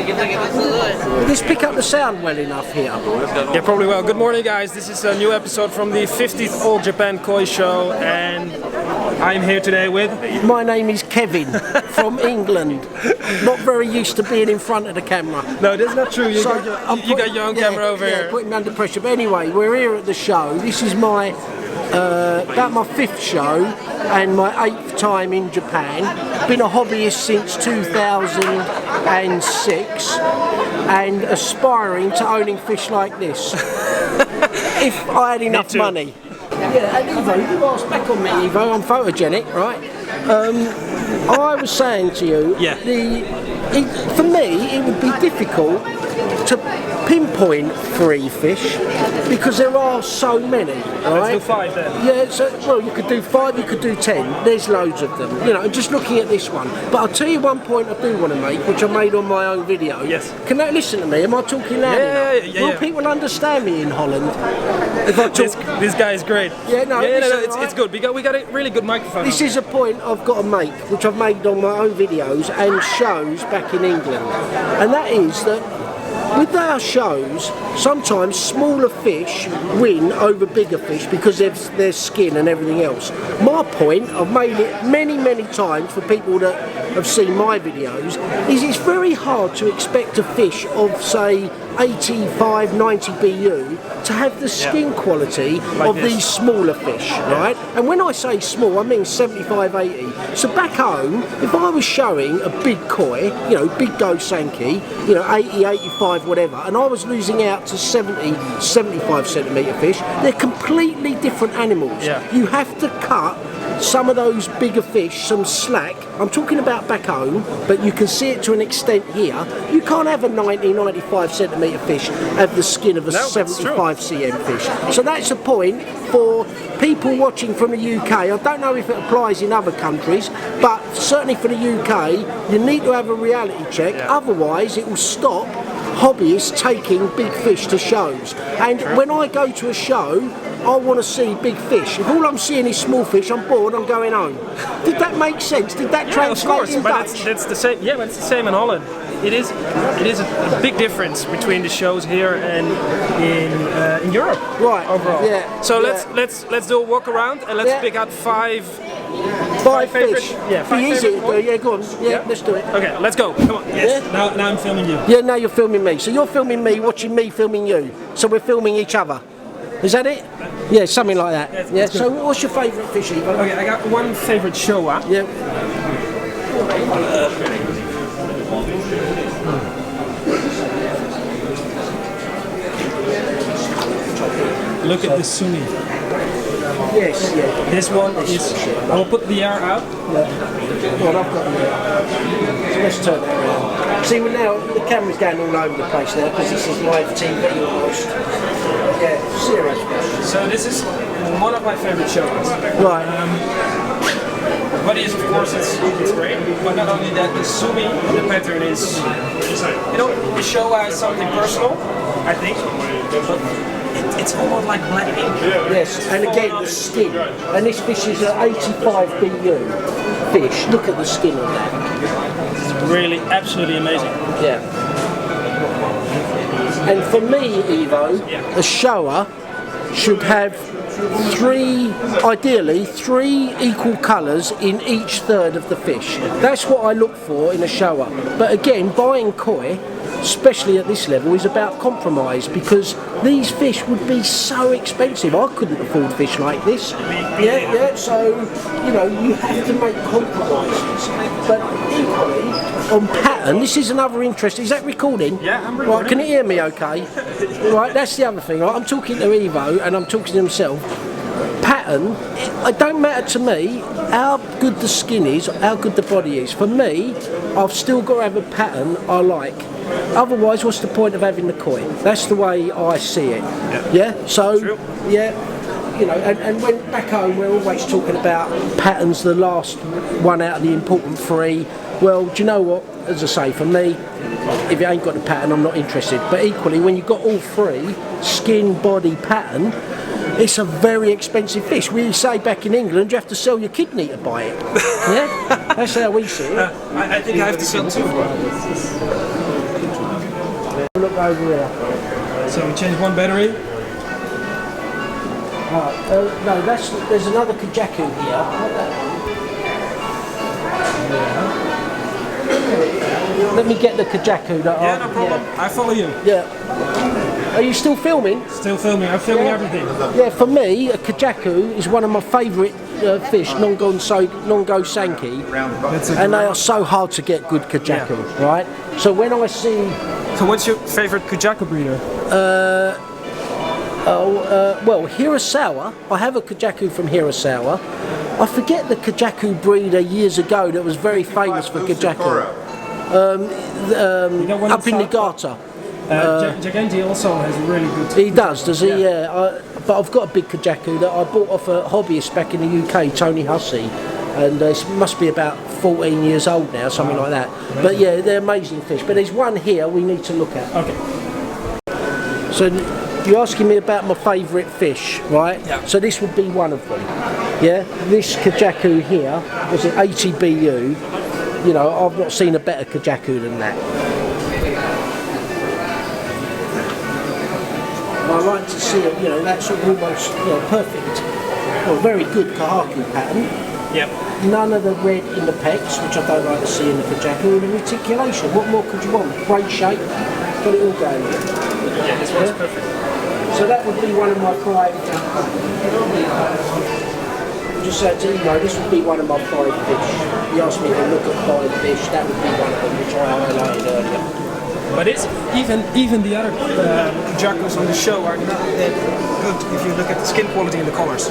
Did this pick up the sound well enough here? Yeah, probably well. Good morning, guys. This is a new episode from the 50th All Japan Koi Show, and I'm here today with... My name is Kevin from England. Not very used to being in front of the camera. No, that's not true. You, So, got your own camera over here. Putting me under pressure. But anyway, we're here at the show. This is my about my 5th show and my 8th time in Japan. Been a hobbyist since 2006 and aspiring to owning fish like this. If I had enough money. Yeah, and Evo, you asked back on me, Evo. I'm photogenic, right? I was saying to you, for me, it would be difficult to pinpoint 3 fish because there are so many. Right? Let's do 5 then. Yeah, so well, you could do 5, you could do 10. There's loads of them. You know, just looking at this one. But I'll tell you one point I do want to make, which I made on my own video. Yes. Can they listen to me? Am I talking loud enough? Will people understand me in Holland? If I talk... This guy is great. Yeah, no, it's good. We got a really good microphone. This is a point I've got to make, which I've made on my own videos and shows back in England, and that is that with our shows, sometimes smaller fish win over bigger fish because of their skin and everything else. My point, I've made it many times for people that have seen my videos, is it's very hard to expect a fish of, say, 85, 90 BU to have the skin quality like of these smaller fish, right? And when I say small, I mean 75, 80. So back home, if I was showing a big koi, you know, big Gosanki, you know, 80, 85, whatever, and I was losing out to 70, 75 centimetre fish, they're completely different animals. Yeah. You have to cut some of those bigger fish some slack. I'm talking about back home, but you can see it to an extent here. You can't have a 90, 95 centimetre fish have the skin of a 75 cm fish. So that's a point for people watching from the UK. I don't know if it applies in other countries, but certainly for the UK, you need to have a reality check. Otherwise, it will stop hobbyists taking big fish to shows. And when I go to a show, I want to see big fish. If all I'm seeing is small fish, I'm bored, I'm going home. Did that make sense? Did that translate in Dutch? That's the same. Yeah, but it's the same in Holland. It is a big difference between the shows here and in Europe. Right. Overall. Yeah. So let's do a walk around and let's pick out 5 fish. Yeah, 5 easy. favorite. Yeah, go on. Yeah, let's do it. Okay, let's go. Come on. Yes. Yeah. Now I'm filming you. Yeah, now you're filming me. So you're filming me, watching me filming you. So we're filming each other. Is that it? Yeah, something like that. Yeah. So what's your favourite fish, Evo? Okay, I got one favourite showa. Yeah. Look at the sumi. Yes, yeah. This one is... I will put the air out. Yeah. Well, I've got the so let's turn that around. See, well, now the camera's going all over the place now because this is live TV almost. Yeah, serious. So this is one of my favourite shows. Right. But of course, it's great. But not only that, the sumi, the pattern is... You know, the show has something personal, I think. But it's almost like black ink. Yes, and again the skin. And this fish is an 85 BU fish. Look at the skin of that. It's really absolutely amazing. Yeah. And for me, Evo, a shower should have ideally three equal colours in each third of the fish. That's what I look for in a shower. But again, buying koi, especially at this level, is about compromise because these fish would be so expensive. I couldn't afford fish like this. Yeah. So you know you have to make compromises. But equally on pattern, this is another interest. Is that recording? Yeah, I'm recording. Right, can you hear me? Okay. Right, that's the other thing. Right? I'm talking to Evo and I'm talking to himself. Pattern, it don't matter to me how good the skin is, how good the body is. For me, I've still got to have a pattern I like. Otherwise, what's the point of having the koi? That's the way I see it. Yeah. So, yeah. You know, and when back home we're always talking about patterns, the last one out of the important 3. Well, do you know what? As I say, for me, if you ain't got the pattern, I'm not interested. But equally, when you've got all 3, skin, body, pattern, it's a very expensive fish. We say back in England, you have to sell your kidney to buy it. Yeah, that's how we see it. I think I have to sell 2. over here. So we change one battery. No, there's another Kujaku here. Let me get the Kujaku. No problem. Yeah. I follow you. Yeah. Are you still filming? Still filming. I'm filming everything. Yeah, for me, a Kujaku is one of my favourite fish, Nongo Sanki, and they are so hard to get good Kujaku, right? So when I see... So what's your favourite Kujaku breeder? Well, Hirasawa. I have a Kujaku from Hirasawa. I forget the Kujaku breeder years ago that was very famous for Kujaku. Up in Niigata. Gigante also has a really good... He does he? Yeah. But I've got a big Kujaku that I bought off a hobbyist back in the UK, Tony Hussey. And it must be about 14 years old now, something like that. But yeah, they're amazing fish. But there's one here we need to look at. Okay. So you're asking me about my favourite fish, right? Yeah. So this would be one of them. Yeah? This Kujaku here was an 80 BU. You know, I've not seen a better Kujaku than that. I like to see it, you know, that's sort of almost, you know, perfect, well, very good Kohaku pattern. Yep. None of the red in the pecs, which I don't like to see in the Kujaku, and the reticulation. What more could you want? Great shape, got it all going. Yeah, this one's perfect. So that would be one of my 5. Just so to you know, this would be one of my 5 fish. You asked me to look at 5 fish, that would be one of them, which I highlighted earlier. But it's even the other Kujakus on the show are not that good if you look at the skin quality and the colors.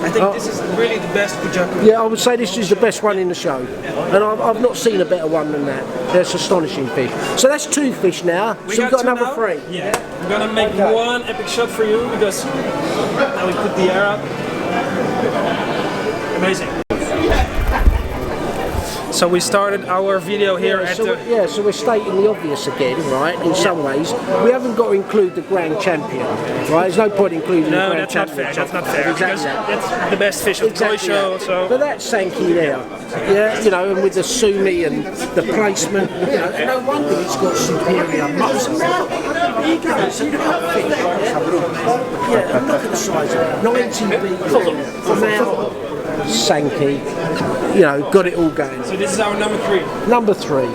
I think this is really the best Kujaku. Yeah, I would say this is the best one in the show. And I've not seen a better one than that. That's astonishing fish. So that's 2 fish now. So we've got another 3. Yeah. We're going to make one epic shot for you because now we put the air up. Amazing. So we started our video here at the... Yeah, so we're stating the obvious again, right, in some ways. We haven't got to include the Grand Champion, right? There's no point including the Grand Champion. No, that's not fair. Exactly. That's the best fish of the toy show, so... But that's Sanky there, yeah, you know, and with the sumi and the placement, you know, no wonder it's got superior muscle. There you go, it's a cup fish, yeah, and look at the size of it, 90 BU, from out, Sanky, you know, got it all going. So this is our number 3. Number 3. So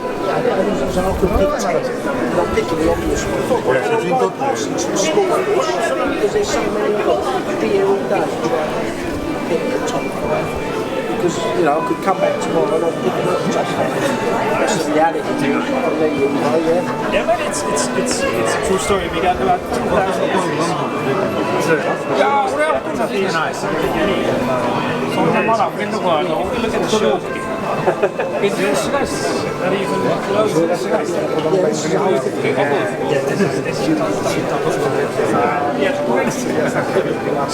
I could pick 10. And I'm picking the obvious one. And I'm going passing some small fish because there's so many of them. I'd be here all day trying to pick the top 5. Because, you know, I could come back tomorrow and I'm picking up the top 5. That's the reality. And then you know, yeah, but it's a true story. We got about 2,000 nice. If you look at the show, it's not even close to the size.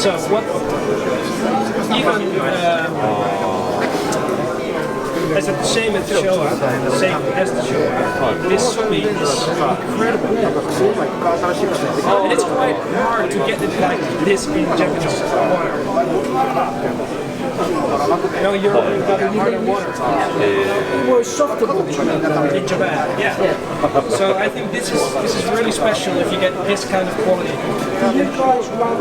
So what? Even as the same as the show, this sumi is incredible. And it's quite hard to get it like this in Japanese water. No, you've got harder water. More softer water in Japan. Yeah. So I think this is really special if you get this kind of quality. You guys run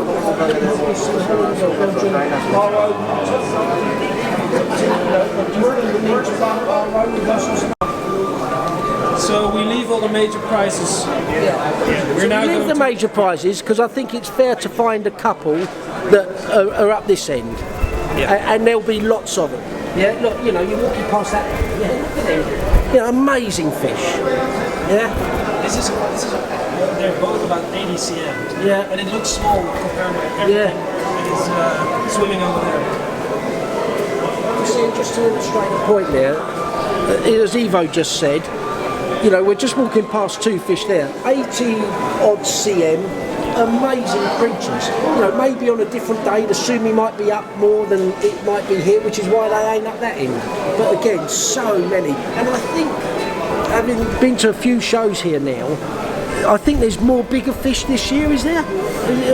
So we leave all the major prizes. We're now leave the major prizes because I think it's fair to find a couple that are up this end. Yeah. And there'll be lots of them. Yeah, look, you know, you're walking past that. Yeah, look at them. You know, amazing fish. Yeah. This is they're both about 80 cm. Yeah. And it looks small compared to everything that is swimming over there. You see, just to illustrate the point there, as Ivo just said, you know, we're just walking past 2 fish there, 80 odd cm, amazing creatures. You know, maybe on a different day the sumi might be up more than it might be here, which is why they ain't up that end. But again, so many. And I think, having been to a few shows here now, I think there's more bigger fish this year, is there?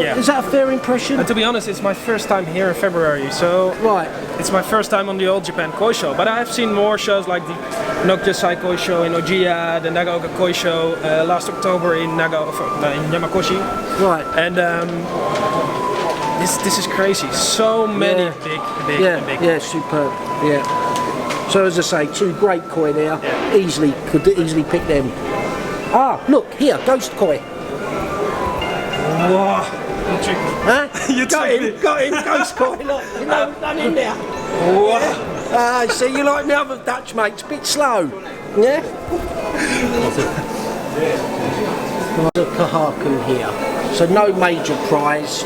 Yeah. Is that a fair impression? And to be honest, it's my first time here in February, so Right. it's my first time on the Old Japan Koi Show. But I have seen more shows like the Nokjasai Koi Show in Ojiya, the Nagaoka Koi Show last October in in Yamakoshi. Right. And this is crazy. So many big. Yeah, superb. Yeah. So as I say, 2 great koi there. Yeah. Could easily pick them. Ah, look here, ghost koi. Whoa. You tricked me. Huh? You got him, ghost koi. Look, done in there. Whoa. See, you like me other Dutch mates, bit slow. Yeah. There's a Kohaku here, so no major prize.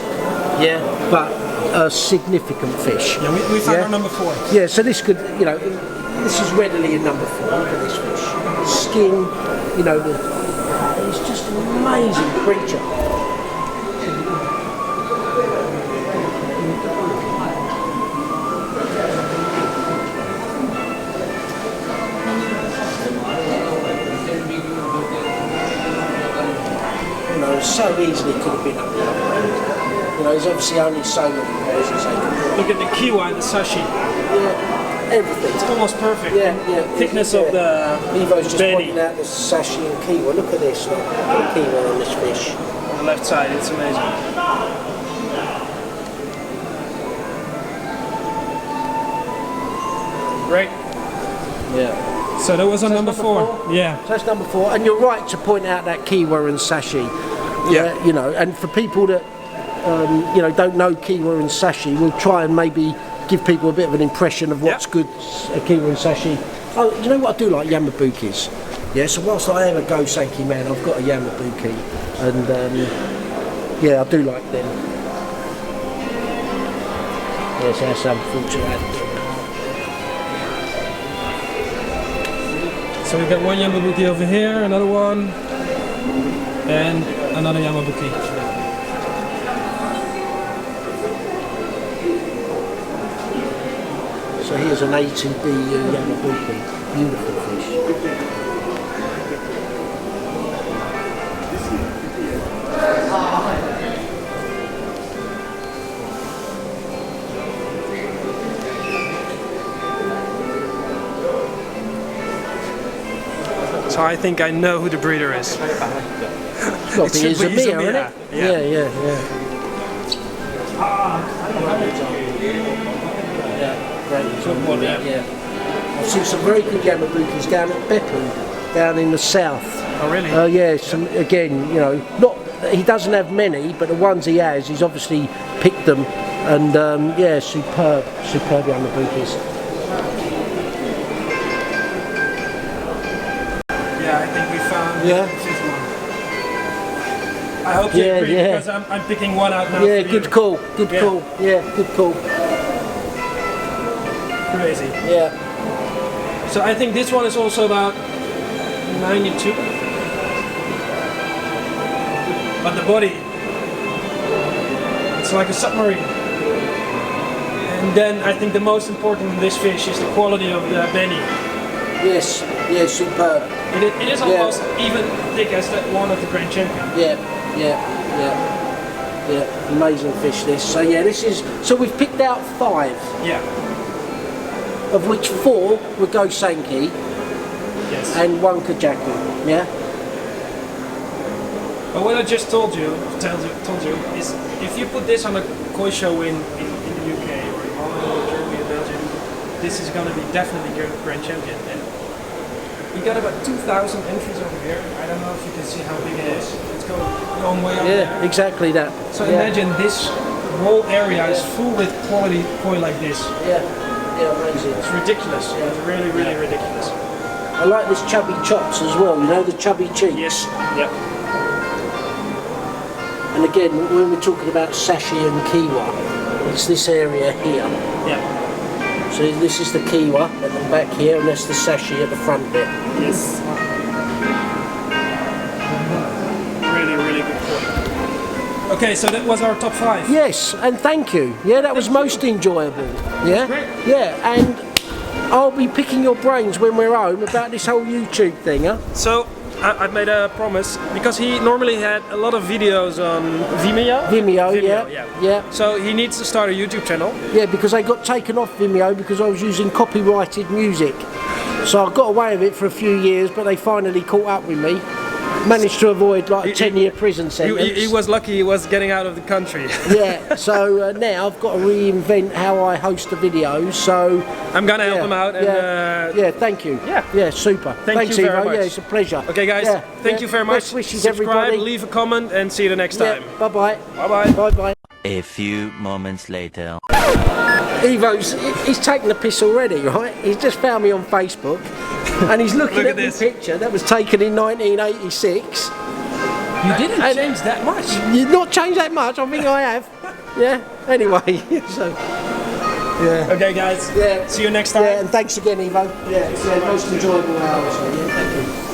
Yeah, but a significant fish. Yeah, we found our number 4. Yeah, so this could, this is readily a number 4. Look at this fish. Skin, it's just an amazing creature. So easily could have been up there. There's obviously only so many pairs. Look at the kiwa and the sashi. Yeah, everything. It's almost perfect. Yeah. Thickness of the Evo's just belly. pointing out the sashi and kiwa. Look at this. Look at the kiwa on this fish. On the left side, it's amazing. Great. Yeah. So that was on number 4. Yeah. So that's number 4, and you're right to point out that kiwa and sashi. Yeah. And for people that don't know kiwa and sashi, we'll try and maybe give people a bit of an impression of what's good kiwa and sashi. Oh, you know what I do like? Yamabukis. Yeah. So whilst I am a Go Sanki man, I've got a Yamabuki, and I do like them. Yes, that's unfortunate. So we've got one Yamabuki over here, another one, and another Yamabuki. So here's an A2B Yamabuki, beautiful fish. So I think I know who the breeder is. It's got to be Izumia, isn't it? Yeah. Great. Yeah. I've seen some very good Yamabukis down at Beppu, down in the south. Oh really? Yeah. Some again, not he doesn't have many, but the ones he has, he's obviously picked them, and superb Yamabukis. Yeah, I think we found the 5th one. I hope you agree, because I'm picking one out now. Yeah, good call. Good call. Yeah, good call. Crazy. Yeah. So I think this one is also about 92. But the body, it's like a submarine. And then I think the most important in this fish is the quality of the belly. Yes, superb. It is almost even thick as that one of the Grand Champion. Yeah. Amazing fish this. So so we've picked out 5. Yeah. Of which 4 were Go Sanki. Yes. And 1 Kujaku. Yeah. But what I just told you is if you put this on a koi show in the UK or in Holland or Germany or Belgium, this is going to be definitely Grand Champion. And we got about 2,000 entries over here. I don't know if you can see how big it is. It's going a long way up there. Yeah, exactly that. So imagine this whole area is full with quality koi like this. Yeah, amazing. It's ridiculous. It's really ridiculous. I like this chubby chops as well, the chubby cheeks. Yes. Yep. And again, when we're talking about sashi and kiwa, it's this area here. Yeah. So this is the kiwa at the back here, and that's the sashi at the front bit. Yes. Really good koi. Okay, so that was our top 5. Yes, and thank you. Yeah, that was most enjoyable. Yeah? Great. Yeah, and I'll be picking your brains when we're home about this whole YouTube thing, huh? So, I've made a promise because he normally had a lot of videos on Vimeo. Vimeo, yeah. So he needs to start a YouTube channel. Yeah, because they got taken off Vimeo because I was using copyrighted music. So I got away with it for a few years, but they finally caught up with me. Managed to avoid like a 10-year prison sentence. He was lucky he was getting out of the country. Yeah, so now I've got to reinvent how I host the videos. So I'm gonna help him out. And, yeah, thank you. Yeah, super. Thanks, you very Ivo. much. Yeah, it's a pleasure. Okay, guys, thank you very much. Best wishes, Subscribe, everybody. leave a comment, and see you the next time. Bye bye. Bye bye. Bye bye. A few moments later. He's taking the piss already, right? He's just found me on Facebook and he's looking at this picture that was taken in 1986. You didn't change that much. You've not changed that much, I think I have. Yeah, anyway, so... Yeah. Okay, guys. Yeah. See you next time. Yeah, and thanks again, Ivo. Yeah, most enjoyable hours. Yeah, thank you.